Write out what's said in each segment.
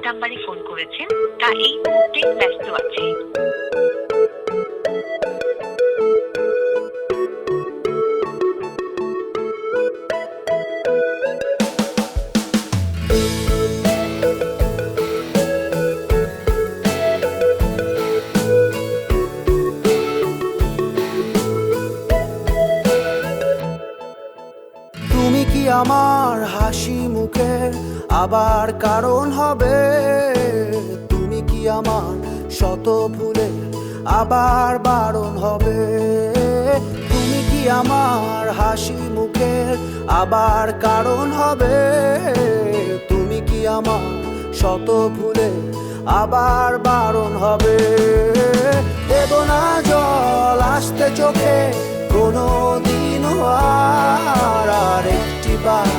নাম্বারে ফোন করেছেন তা এই মুহূর্তে ব্যস্ত আছে। তুমি কি আমার হাসি মুখের আবার কারণ হবে? তুমি কি আমার শত ভুলের আবার বারণ হবে? তুমি কি আমার হাসি মুখের আবার কারণ হবে? তুমি কি আমার শত ভুলের আবার বারণ হবে? দেব না জল আসতে চোখে কোনো দিনও আর একটি বার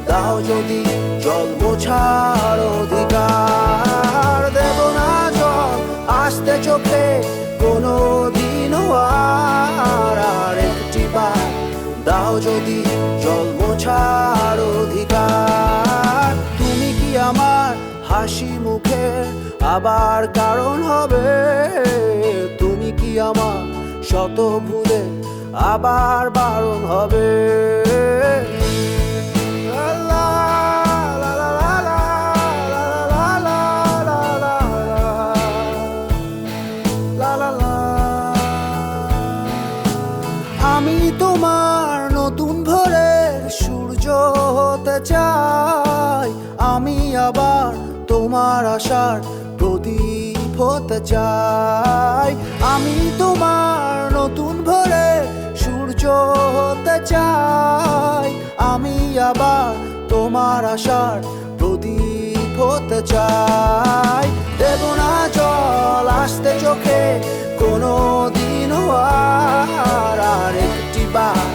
দাও যদি জল মোছার অধিকার। দেব না জল আসতে চোখে কোনো দিনও আর একটি বার দাও যদি জল মোছার অধিকার। তুমি কি আমার হাসি মুখের আবার কারণ হবে? তুমি কি আমার শত ভুলে আবার বারণ হবে? আমি তোমার নতুন ভোরের সূর্য হতে চাই, আমি আবার তোমার আশার প্রদীপ হতে চাই। আমি তোমার নতুন ভোরের সূর্য হতে চাই, আমি আবার তোমার আশার প্রদীপ হতে চাই। দেব না জল আসতে চোখে কোনো দিনও আর একটি বার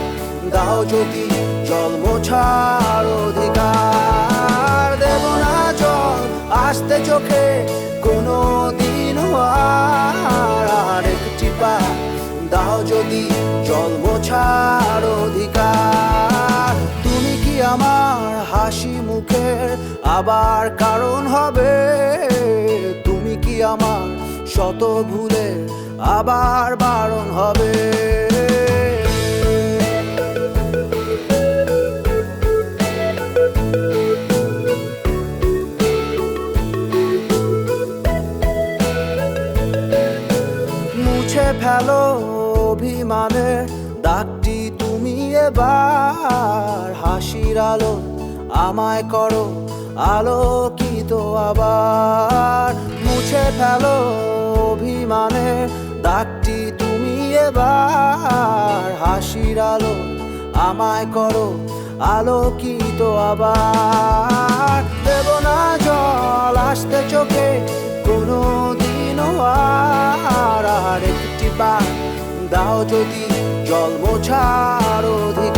দাও যদি জল মোছার অধিকার। দেব না জল আসতে চোখে কোনো দিনও আর একটি বার দাও যদি জল মোছার অধিকার। তুমি কি আমার হাসি মুখের আবার কারণ হবে? তুমি কি আমার শত ভুলে আবার বারণ হবে? মুছে ফেলো অভিমানের দাগটি তুমি এবার, হাসির আলো আমায় করো আলোকিত আবার। মুছে ফেলো অভিমানের দাগটি তুমি এবার, হাসির আলো আমায় করো আলোকিত আবার। দেব না জল আসতে চোখে কোনো দিনও আর একটি বার দাও যদি জল মোছার অধিকার।